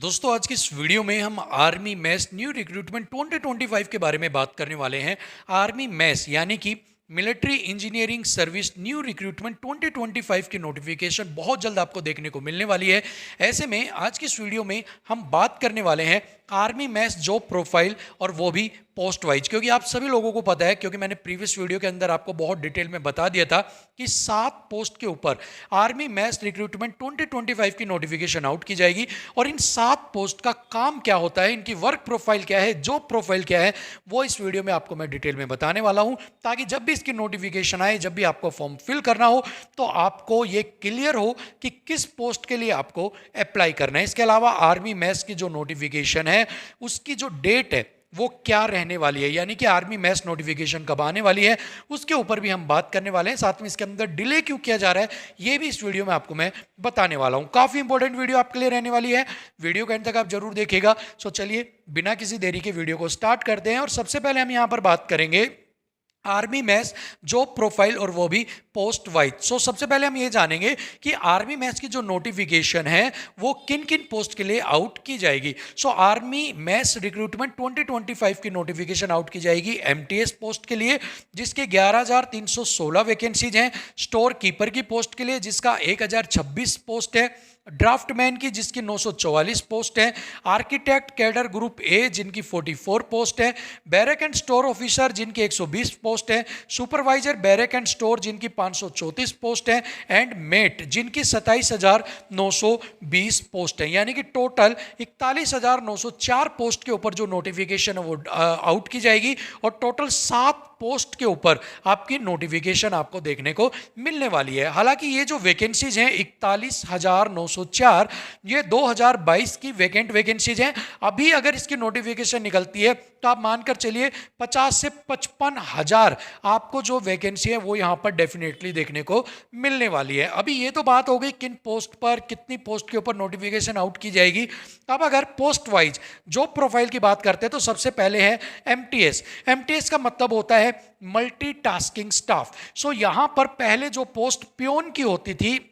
दोस्तों आज की इस वीडियो में हम आर्मी मैस न्यू रिक्रूटमेंट 2025 के बारे में बात करने वाले हैं। आर्मी मैस यानी कि military engineering service new recruitment 2025 की नोटिफिकेशन बहुत जल्द आपको देखने को मिलने वाली है। ऐसे में आज की इस वीडियो में हम बात करने वाले हैं आर्मी मैस जॉब प्रोफाइल और वो भी पोस्ट वाइज, क्योंकि आप सभी लोगों को पता है, क्योंकि मैंने प्रीवियस वीडियो के अंदर आपको बहुत डिटेल में बता दिया था कि 7 पोस्ट के ऊपर आर्मी मैस रिक्रूटमेंट 2025 की नोटिफिकेशन आउट की जाएगी और इन 7 पोस्ट का काम क्या होता है, इनकी वर्क प्रोफाइल क्या है, जॉब प्रोफाइल क्या है, वो इस वीडियो में आपको मैं डिटेल में बताने वाला हूं, ताकि जब भी इसकी नोटिफिकेशन आए, जब भी आपको फॉर्म फिल करना हो तो आपको ये क्लियर हो कि किस पोस्ट के लिए आपको अप्लाई करना है। इसके अलावा आर्मी मैस की जो नोटिफिकेशन है उसकी जो डेट है वो क्या रहने वाली है, यानी कि आर्मी मैस नोटिफिकेशन कब आने वाली है, उसके ऊपर भी हम बात करने वाले हैं। साथ में इसके अंदर डिले क्यों किया जा रहा है ये भी इस वीडियो में आपको मैं बताने वाला हूं। काफी इंपॉर्टेंट वीडियो आपके लिए रहने वाली है, वीडियो के अंत तक आप जरूर देखिएगा। सो चलिए बिना किसी देरी के वीडियो को स्टार्ट करते हैं और सबसे पहले हम यहां पर बात करेंगे आर्मी मैस जॉब प्रोफाइल और वो भी पोस्ट वाइज। सो सबसे पहले हम ये जानेंगे कि आर्मी मैस की जो नोटिफिकेशन है वो किन किन पोस्ट के लिए आउट की जाएगी। सो आर्मी मैस रिक्रूटमेंट 2025 की नोटिफिकेशन आउट की जाएगी एमटीएस पोस्ट के लिए, जिसके 11,316 वैकेंसीज हैं। स्टोर कीपर की पोस्ट के लिए जिसका 1,026 पोस्ट है। ड्राफ्टमैन की जिसकी 944 पोस्ट है। आर्किटेक्ट कैडर ग्रुप ए जिनकी 44 पोस्ट है। बैरक एंड स्टोर ऑफिसर जिनकी 120 पोस्ट है। सुपरवाइजर बैरक एंड स्टोर जिनकी 534 पोस्ट है। एंड मेट जिनकी 27,920 पोस्ट है। यानी कि टोटल 41,904 पोस्ट के ऊपर जो नोटिफिकेशन है वो आउट की जाएगी और टोटल 7 पोस्ट के ऊपर आपकी नोटिफिकेशन आपको देखने को मिलने वाली है। हालांकि ये जो वैकेंसीज हैं 41,904 ये 2022 की वैकेंसीज हैं। अभी अगर इसकी नोटिफिकेशन निकलती है तो आप मानकर चलिए 50 से 55,000 आपको जो वैकेंसी है वो यहां पर डेफिनेटली देखने को मिलने वाली है। अभी ये तो बात हो गई किन पोस्ट पर कितनी पोस्ट के ऊपर नोटिफिकेशन आउट की जाएगी। अब अगर पोस्ट वाइज जॉब प्रोफाइल की बात करते हैं तो सबसे पहले है एमटीएस। एमटीएस का मतलब होता है मल्टीटास्किंग स्टाफ। सो यहां पर पहले जो पोस्ट पियोन की होती थी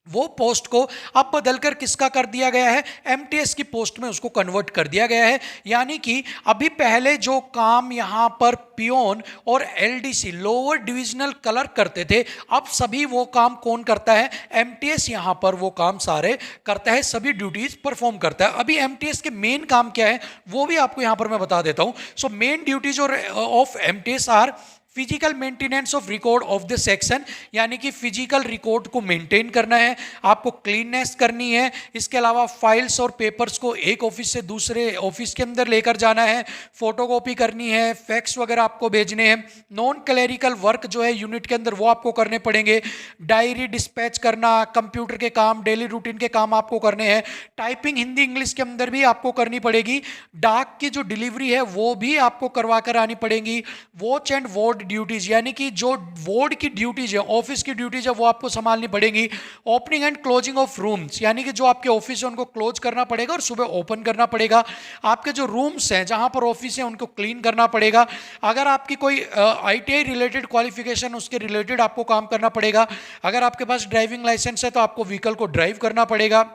वो पोस्ट को अब बदलकर किसका कर दिया गया है, एमटीएस की पोस्ट में उसको कन्वर्ट कर दिया गया है। यानी कि अभी पहले जो काम यहां पर पियोन और एलडीसी लोअर डिविजनल क्लर्क करते थे, अब सभी वो काम कौन करता है, एमटीएस यहां पर वो काम सारे करता है, सभी ड्यूटीज परफॉर्म करता है। अभी एमटीएस के मेन काम क्या है वो भी आपको यहां पर मैं बता देता हूं। So main duties of MTS are physical maintenance of record of the section, यानी कि फिजिकल रिकॉर्ड को मेंटेन करना है, आपको क्लीननेस करनी है। इसके अलावा फाइल्स और पेपर्स को एक ऑफिस से दूसरे ऑफिस के अंदर लेकर जाना है, फोटोकॉपी करनी है, फैक्स वगैरह आपको भेजने हैं। नॉन क्लरिकल वर्क जो है यूनिट के अंदर वो आपको करने पड़ेंगे। डायरी डिस्पैच करना, कंप्यूटर के काम, डेली रूटीन के काम आपको करने हैं। टाइपिंग हिंदी इंग्लिश के अंदर भी आपको करनी पड़ेगी। डाक की जो डिलीवरी है वो भी आपको करवा कर आनी पड़ेगी। वॉच एंड वार्ड ड्यूटीज, यानी कि जो वार्ड की ड्यूटीज है, ऑफिस की ड्यूटीज है, वो आपको संभालनी पड़ेगी। Opening and closing of rooms, यानी कि जो आपके ऑफिस है उनको क्लोज करना पड़ेगा और सुबह ओपन करना पड़ेगा। आपके जो रूम्स हैं जहां पर ऑफिस है उनको क्लीन करना पड़ेगा। अगर आपकी कोई आईटीआई रिलेटेड क्वालिफिकेशन उसके रिलेटेड आपको काम करना पड़ेगा। अगर आपके पास ड्राइविंग लाइसेंस है तो आपको व्हीकल को ड्राइव करना पड़ेगा।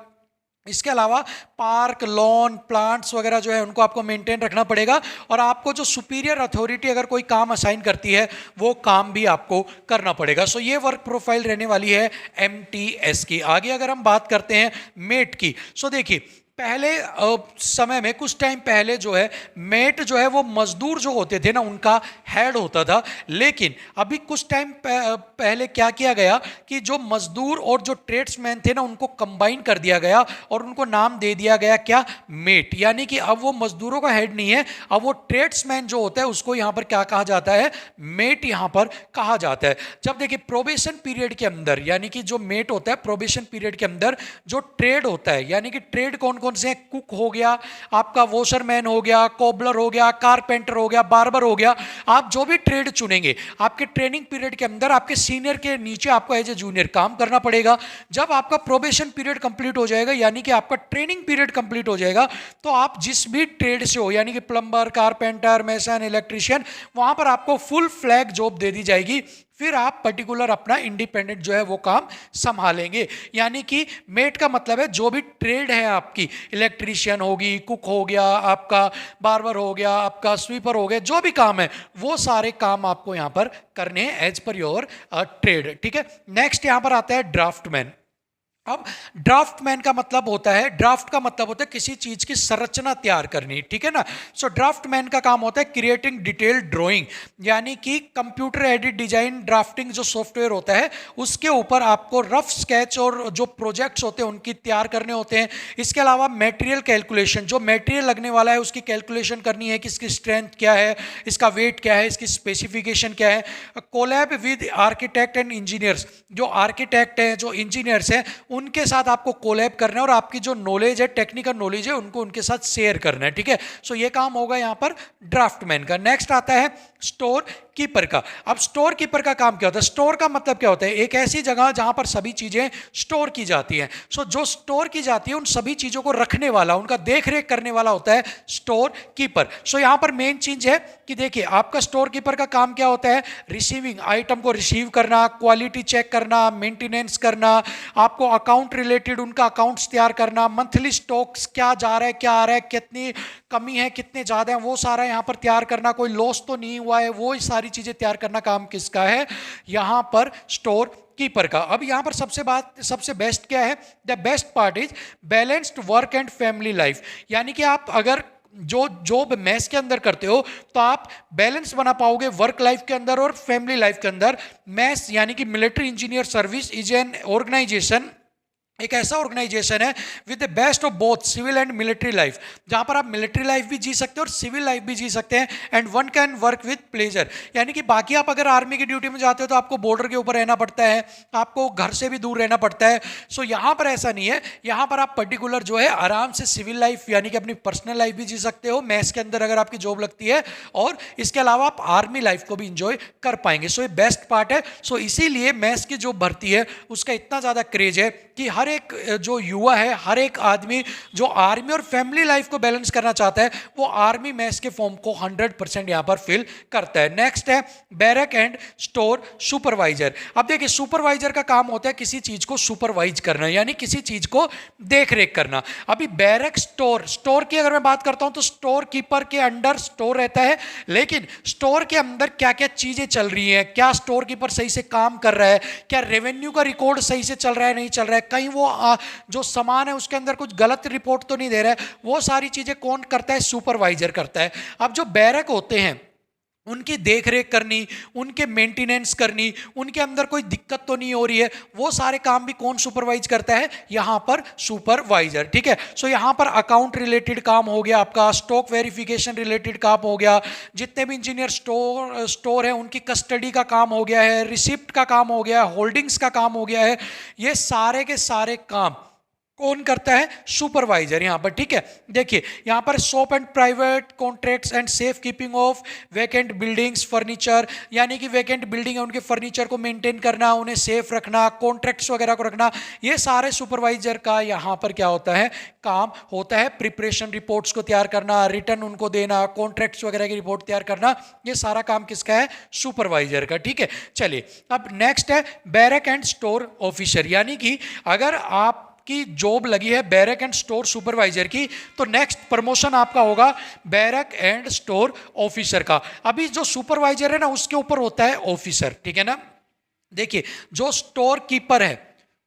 इसके अलावा पार्क, लॉन, प्लांट्स वगैरह जो है उनको आपको मेंटेन रखना पड़ेगा और आपको जो सुपीरियर अथॉरिटी अगर कोई काम असाइन करती है वो काम भी आपको करना पड़ेगा। सो ये वर्क प्रोफाइल रहने वाली है एमटीएस की। आगे अगर हम बात करते हैं मेट की, सो देखिए पहले समय में कुछ टाइम पहले जो है मेट जो है वो मजदूर जो होते थे ना उनका हेड होता था, लेकिन अभी कुछ टाइम पहले क्या किया गया कि जो मजदूर और जो ट्रेड्समैन थे ना उनको कंबाइन कर दिया गया और उनको नाम दे दिया गया क्या, मेट। यानी कि अब वो मजदूरों का हेड नहीं है, अब वो ट्रेड्समैन जो होता है उसको यहां पर क्या कहा जाता है, मेट यहां पर कहा जाता है। जब देखिए प्रोबेशन पीरियड के अंदर, यानी कि जो मेट होता है प्रोबेशन पीरियड के अंदर जो ट्रेड होता है, यानी कि ट्रेड कौन कौन से, कुक हो गया, आपका वॉशरमैन हो गया, कोबलर हो गया, कारपेंटर हो गया, बार्बर हो गया, आप जो भी ट्रेड चुनेंगे आपके ट्रेनिंग पीरियड के अंदर आपके सीनियर के नीचे आपको एज ए जूनियर काम करना पड़ेगा। जब आपका प्रोबेशन पीरियड कंप्लीट हो जाएगा, यानी कि आपका ट्रेनिंग पीरियड कंप्लीट हो जाएगा, तो आप जिस भी ट्रेड से हो, यानी कि प्लम्बर, कारपेंटर, मैसन, इलेक्ट्रीशियन, वहां पर आपको फुल फ्लैग जॉब दे दी जाएगी। फिर आप पर्टिकुलर अपना इंडिपेंडेंट जो है वो काम संभालेंगे। यानी कि मेट का मतलब है जो भी ट्रेड है आपकी, इलेक्ट्रीशियन होगी, कुक हो गया, आपका बार्बर हो गया, आपका स्वीपर हो गया, जो भी काम है वो सारे काम आपको यहाँ पर करने हैं एज पर योर ट्रेड। ठीक है, नेक्स्ट यहाँ पर आता है ड्राफ्टमैन। अब ड्राफ्टमैन का मतलब होता है, ड्राफ्ट का मतलब होता है किसी चीज की संरचना तैयार करनी, ठीक है ना। सो ड्राफ्टमैन का काम होता है क्रिएटिंग डिटेल्ड ड्राइंग, यानी कि कंप्यूटर एडेड डिजाइन ड्राफ्टिंग जो सॉफ्टवेयर होता है उसके ऊपर आपको रफ स्केच और जो प्रोजेक्ट्स होते हैं उनकी तैयार करने होते हैं। इसके अलावा मटेरियल कैलकुलेशन, जो मटेरियल लगने वाला है उसकी कैलकुलेशन करनी है कि इसकी स्ट्रेंथ क्या है, इसका वेट क्या है, इसकी स्पेसिफिकेशन क्या है। Collab with architect and engineers, जो आर्किटेक्ट हैं, जो इंजीनियर्स हैं, उनके साथ आपको कोलैब करना है और आपकी जो नॉलेज है, टेक्निकल नॉलेज है, उनको उनके साथ शेयर करना है। ठीक है, सो ये काम होगा यहां पर ड्राफ्टमैन का। नेक्स्ट आता है स्टोर कीपर का। अब स्टोर कीपर का काम क्या होता है? स्टोर का मतलब क्या होता है? एक ऐसी जगह जहां पर सभी चीजें स्टोर की जाती हैं। सो जो स्टोर की जाती है उन सभी चीजों को रखने वाला, उनका देख रेख करने वाला होता है स्टोर कीपर। सो यहां पर मेन चीज है कि देखिए आपका स्टोर कीपर का काम क्या होता है? रिसीविंग, आइटम को रिसीव करना, क्वालिटी चेक करना, मेंटेनेंस करना, आपको अकाउंट रिलेटेड उनका अकाउंट्स तैयार करना, मंथली स्टॉक्स क्या जा रहा है, क्या आ रहा है, कितनी कमी है, कितने ज्यादा है, वो सारा यहां पर तैयार करना, कोई लॉस तो नहीं हुआ है, वो सारी चीजें तैयार करना काम किसका है? यहां पर स्टोर कीपर का। अब यहां पर सबसे बेस्ट क्या है? The best part is balanced work and family life. यानी कि आप अगर जो जॉब मैस के अंदर करते हो तो आप बैलेंस बना पाओगे वर्क लाइफ के अंदर और फैमिली लाइफ के अंदर। मैस यानी कि military engineer service is an organisation, एक ऐसा ऑर्गेनाइजेशन है with the best of both civil and military life, जहां पर आप मिलिट्री लाइफ भी जी सकते हैं और सिविल लाइफ भी जी सकते हैं। And one can work with pleasure, यानी कि बाकी आप अगर आर्मी की ड्यूटी में जाते हो तो आपको बॉर्डर के ऊपर रहना पड़ता है, आपको घर से भी दूर रहना पड़ता है। सो यहां पर ऐसा नहीं है, यहां पर आप पर्टिकुलर जो है आराम से सिविल लाइफ यानी कि अपनी पर्सनल लाइफ भी जी सकते हो मैस के अंदर अगर आपकी जॉब लगती है, और इसके अलावा आप आर्मी लाइफ को भी इंजॉय कर पाएंगे। सो ये बेस्ट पार्ट है। सो इसीलिए मैस की जो भर्ती है उसका इतना ज्यादा क्रेज है कि हर एक जो युवा है, हर एक आदमी जो आर्मी और फैमिली लाइफ को बैलेंस करना चाहता है वो आर्मी मैस के फॉर्म को 100% यहां पर फिल करता है। नेक्स्ट है बैरक एंड स्टोर सुपरवाइजर। अब देखिए सुपरवाइजर का काम होता है किसी चीज को सुपरवाइज करना, यानी किसी चीज को देख रेख करना। अभी बैरक स्टोर की अगर मैं बात करता हूं तो स्टोर कीपर के अंडर स्टोर रहता है, लेकिन स्टोर के अंदर क्या क्या चीजें चल रही हैं, क्या स्टोर कीपर सही से काम कर रहा है, क्या रेवेन्यू का रिकॉर्ड सही से चल रहा है, नहीं चल रहा है, कहीं वो जो सामान है उसके अंदर कुछ गलत रिपोर्ट तो नहीं दे रहा है, वो सारी चीजें कौन करता है? सुपरवाइजर करता है। अब जो बैरक होते हैं उनकी देखरेख करनी, उनके मेंटेनेंस करनी, उनके अंदर कोई दिक्कत तो नहीं हो रही है, वो सारे काम भी कौन सुपरवाइज करता है? यहां पर सुपरवाइजर। ठीक है, सो यहां पर अकाउंट रिलेटेड काम हो गया आपका, स्टॉक वेरिफिकेशन रिलेटेड काम हो गया, जितने भी इंजीनियर स्टोर है उनकी कस्टडी का काम हो गया है, रिसिप्ट का काम हो गया है, होल्डिंग्स का काम हो गया है, ये सारे के सारे काम कौन करता है? सुपरवाइजर यहां पर। ठीक है, देखिए यहां पर shop and private contracts and safe keeping of vacant buildings furniture, यानी कि वैकेंट बिल्डिंग है उनके फर्नीचर को मेंटेन करना, उन्हें सेफ रखना, कॉन्ट्रैक्ट्स वगैरह को रखना, ये सारे सुपरवाइजर का यहां पर क्या होता है? काम होता है। प्रिपरेशन रिपोर्ट्स को तैयार करना, रिटर्न उनको देना, कॉन्ट्रैक्ट्स वगैरह की रिपोर्ट तैयार करना, ये सारा काम किसका है? सुपरवाइजर का। ठीक है, चलिए अब नेक्स्ट है बैरक एंड स्टोर ऑफिसर। यानी कि अगर आप की जॉब लगी है बैरक एंड स्टोर सुपरवाइजर की तो नेक्स्ट प्रमोशन आपका होगा बैरक एंड स्टोर ऑफिसर का। अभी जो सुपरवाइजर है ना उसके ऊपर होता है ऑफिसर, ठीक है ना। देखिए जो स्टोर कीपर है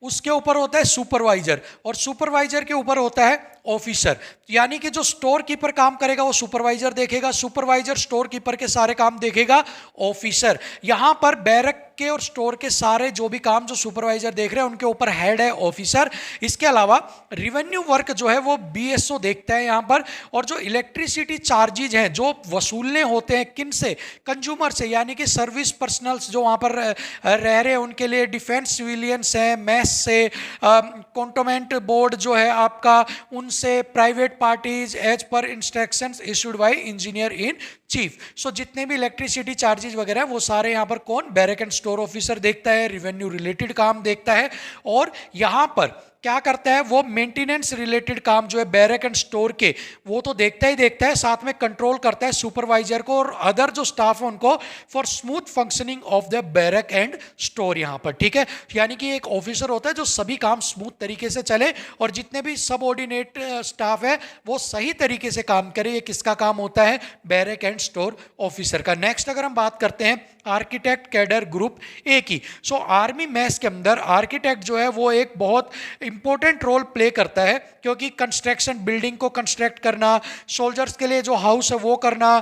उसके ऊपर होता है सुपरवाइजर और सुपरवाइजर के ऊपर होता है ऑफिसर। यानी कि जो स्टोर कीपर काम करेगा वो सुपरवाइजर देखेगा, सुपरवाइजर स्टोर कीपर के सारे काम देखेगा ऑफिसर। यहां पर बैरक के और स्टोर के सारे जो भी काम जो सुपरवाइजर देख रहे हैं उनके ऊपर हेड है ऑफिसर। इसके अलावा रिवेन्यू वर्क जो है वो बीएसओ देखता है यहां पर, और जो इलेक्ट्रिसिटी चार्जेज हैं जो वसूलने होते हैं किन से? कंज्यूमर से, यानी कि सर्विस पर्सनल्स जो वहां पर रह रहे हैं उनके लिए, डिफेंस सिविलियंस हैं, मैस से, कंटोनमेंट बोर्ड जो है आपका उनसे, private parties as per instructions issued by engineer in chief. सो जितने भी इलेक्ट्रिसिटी चार्जेस वगैरह है वो सारे यहां पर कौन? बैरक एंड स्टोर ऑफिसर देखता है, रिवेन्यू रिलेटेड काम देखता है। और यहां पर क्या करता है वो, मेंटेनेंस रिलेटेड काम जो है बैरक एंड स्टोर के, वो तो देखता ही देखता है, साथ में कंट्रोल करता है सुपरवाइजर को और अदर जो स्टाफ है उनको, for smooth functioning of the barrack and store यहाँ पर, ठीक है। यानी कि एक ऑफिसर होता है जो सभी काम स्मूथ तरीके से चले और जितने भी सबऑर्डिनेट स्टाफ है वो सही तरीके से काम करे। ये किसका काम होता है, बैरक एंड स्टोर ऑफिसर का। नेक्स्ट अगर हम बात करते हैं आर्किटेक्ट कैडर ग्रुप ए की, सो आर्मी मैस के अंदर आर्किटेक्ट जो है वो एक बहुत इंपॉर्टेंट रोल प्ले करता है, क्योंकि कंस्ट्रक्शन, बिल्डिंग को कंस्ट्रक्ट करना, सोल्जर्स के लिए जो हाउस है वो करना,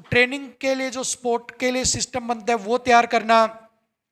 ट्रेनिंग के लिए जो स्पोर्ट के लिए सिस्टम बनता है वो तैयार करना,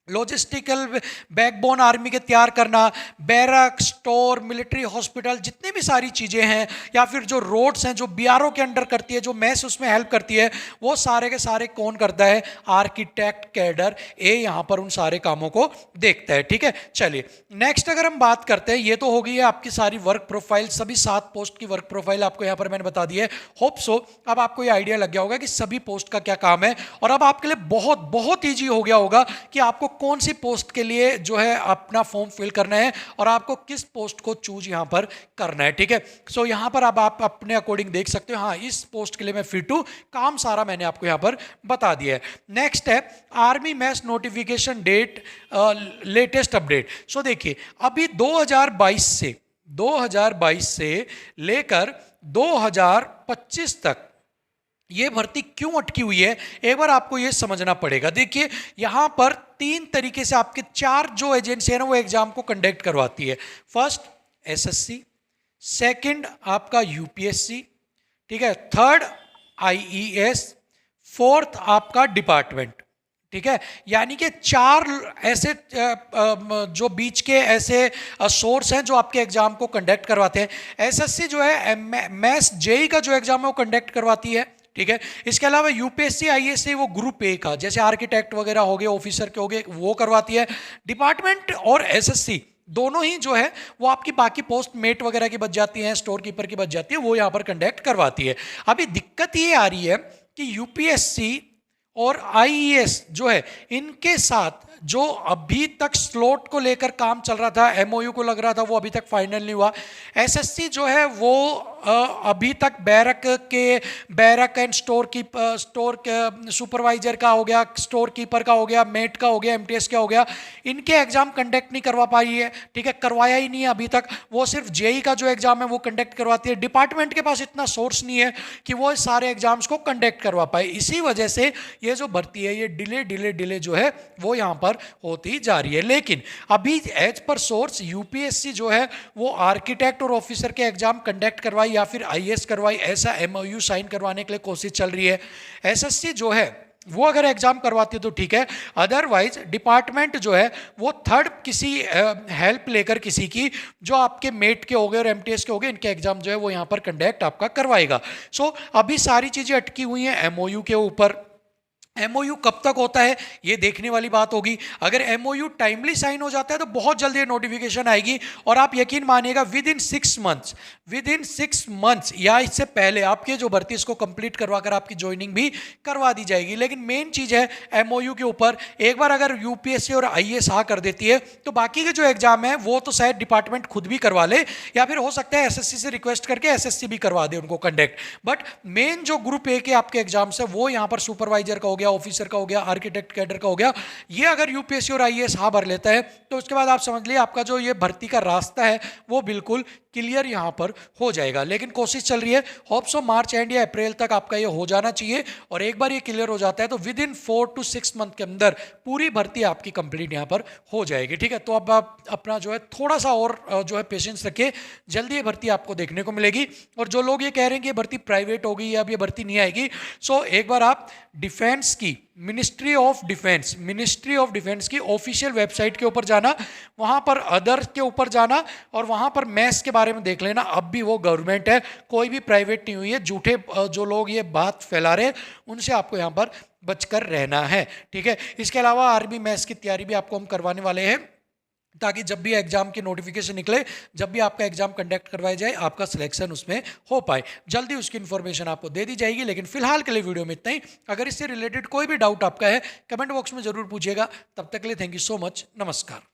लॉजिस्टिकल बैकबोन आर्मी के तैयार करना, बैरक, स्टोर, मिलिट्री हॉस्पिटल, जितनी भी सारी चीज़ें हैं, या फिर जो रोड्स हैं जो बीआरओ के अंडर करती है, जो मैस उसमें हेल्प करती है, वो सारे के सारे कौन करता है, आर्किटेक्ट कैडर ए यहाँ पर उन सारे कामों को देखता है, ठीक है। चलिए नेक्स्ट अगर हम बात करते हैं, ये तो हो गई है आपकी सारी वर्क प्रोफाइल, सभी 7 पोस्ट की वर्क प्रोफाइल आपको यहाँ पर मैंने बता दी है। होप सो अब आपको ये आइडिया लग गया होगा कि सभी पोस्ट का क्या काम है, और अब आपके लिए बहुत बहुत ईजी हो गया होगा कि आपको कौन सी पोस्ट के लिए जो है अपना फॉर्म फिल करना है और आपको किस पोस्ट को चूज यहां पर करना है, ठीक है। सो यहां पर अब आप अपने अकॉर्डिंग देख सकते हो, हाँ इस पोस्ट के लिए मैं फिट हूं, काम सारा मैंने आपको यहां पर बता दिया है। नेक्स्ट है army MES notification date latest update. So देखिए अभी 2022 से लेकर 2025 तक ये भर्ती क्यों अटकी हुई है, एक बार आपको ये समझना पड़ेगा। देखिए यहां पर 3 तरीके से आपके 4 जो एजेंसी है ना वो एग्जाम को कंडक्ट करवाती है। फर्स्ट एसएससी, सेकंड आपका यूपीएससी, ठीक है, थर्ड आईईएस, फोर्थ आपका डिपार्टमेंट, ठीक है। यानी कि 4 ऐसे जो बीच के ऐसे सोर्स हैं जो आपके एग्जाम को कंडक्ट करवाते हैं। एसएससी जो है मैथ्स जेई का जो एग्जाम है वो कंडक्ट करवाती है, ठीक है। इसके अलावा यूपीएससी आईएएस वो ग्रुप ए का, जैसे आर्किटेक्ट वगैरह हो गए, ऑफिसर के हो गए, वो करवाती है। डिपार्टमेंट और एसएससी दोनों ही जो है वो आपकी बाकी पोस्ट मेट वगैरह की बच जाती हैं, स्टोर कीपर की बच जाती है, वो यहाँ पर कंडक्ट करवाती है। अभी दिक्कत ये आ रही है कि यूपीएससी और आईईएस जो है इनके साथ जो अभी तक स्लॉट को लेकर काम चल रहा था, एमओयू को लग रहा था, वो अभी तक फाइनल नहीं हुआ। एसएससी जो है वो अभी तक बैरक एंड स्टोर सुपरवाइजर का हो गया, स्टोर कीपर का हो गया, मेट का हो गया, एमटीएस का हो गया, इनके एग्जाम कंडक्ट नहीं करवा पाई है, ठीक है, करवाया ही नहीं है अभी तक। वो सिर्फ जेई का जो एग्जाम है वो कंडक्ट करवाती है। डिपार्टमेंट के पास इतना सोर्स नहीं है कि वो सारे एग्जाम्स को कंडक्ट करवा पाए। इसी वजह से ये जो भर्ती है ये डिले जो है वो यहाँ पर होती जा रही है। लेकिन अभी एज पर सोर्स यूपीएससी जो है वो आर्किटेक्ट और ऑफिसर के एग्जाम कंडक्ट करवाई या फिर आईएएस करवाई, ऐसा एमओयू साइन करवाने के लिए कोशिश चल रही है। एसएससी जो है वो अगर एग्जाम करवाती है तो ठीक है, अदरवाइज डिपार्टमेंट जो है वो थर्ड किसी हेल्प लेकर किसी की, जो आपके मेट के हो गए और एमटीएस के हो गए, इनके एग्जाम जो है वो यहाँ पर कंडक्ट आपका करवाएगा। सो अभी सारी चीजें अटकी हुई हैं एमओयू के ऊपर। एमओयू कब तक होता है ये देखने वाली बात होगी। अगर एमओयू टाइमली साइन हो जाता है तो बहुत जल्दी ये नोटिफिकेशन आएगी, और आप यकीन मानिएगा विद इन 6 मंथ्स या इससे पहले आपके जो भर्ती इसको कंप्लीट करवाकर आपकी ज्वाइनिंग भी करवा दी जाएगी। लेकिन मेन चीज है एमओयू के ऊपर, एक बार अगर यूपीएससी और आईएएस हाँ कर देती है तो बाकी के जो एग्जाम है वो तो शायद डिपार्टमेंट खुद भी करवा ले, या फिर हो सकता है एसएससी से रिक्वेस्ट करके एसएससी भी करवा दे उनको कंडक्ट। बट मेन जो ग्रुप ए के आपके एग्जाम्स है वो यहाँ पर सुपरवाइजर का हो गया, ऑफिसर का हो गया, आर्किटेक्ट कैडर का हो गया, ये अगर यूपीएससी और आईएएस हाँ भर लेता है तो उसके बाद आप समझ लिए आपका जो ये भर्ती का रास्ता है वो बिल्कुल क्लियर यहां पर हो जाएगा। लेकिन कोशिश चल रही है, होप सो मार्च एंड या अप्रैल तक आपका ये हो जाना चाहिए, और एक बार ये क्लियर हो जाता है तो विद इन 4 to 6 मंथ के अंदर पूरी भर्ती आपकी कंप्लीट यहां पर हो जाएगी, ठीक है। तो अब आप अपना जो है थोड़ा सा और जो है पेशेंस रखिए, जल्दी ये भर्ती आपको देखने को मिलेगी। और जो लोग ये कह रहे हैं कि ये भर्ती प्राइवेट होगी या अब ये भर्ती नहीं आएगी, सो एक बार आप डिफेंस की मिनिस्ट्री ऑफ डिफेंस की ऑफिशियल वेबसाइट के ऊपर जाना, वहां पर अदर के ऊपर जाना और वहां पर मैथ्स के बारे में देख लेना। अब भी वो गवर्नमेंट है, कोई भी प्राइवेट नहीं हुई है। झूठे जो लोग ये बात फैला रहे हैं उनसे आपको यहां पर बचकर रहना है, ठीक है। इसके अलावा आर्मी मैथ्स की तैयारी भी आपको हम करवाने वाले हैं, ताकि जब भी एग्जाम की नोटिफिकेशन निकले, जब भी आपका एग्जाम कंडक्ट करवाया जाए, आपका सिलेक्शन उसमें हो पाए। जल्दी उसकी इन्फॉर्मेशन आपको दे दी जाएगी। लेकिन फिलहाल के लिए वीडियो में इतना ही। अगर इससे रिलेटेड कोई भी डाउट आपका है कमेंट बॉक्स में जरूर पूछिएगा। तब तक के लिए थैंक यू सो मच, नमस्कार।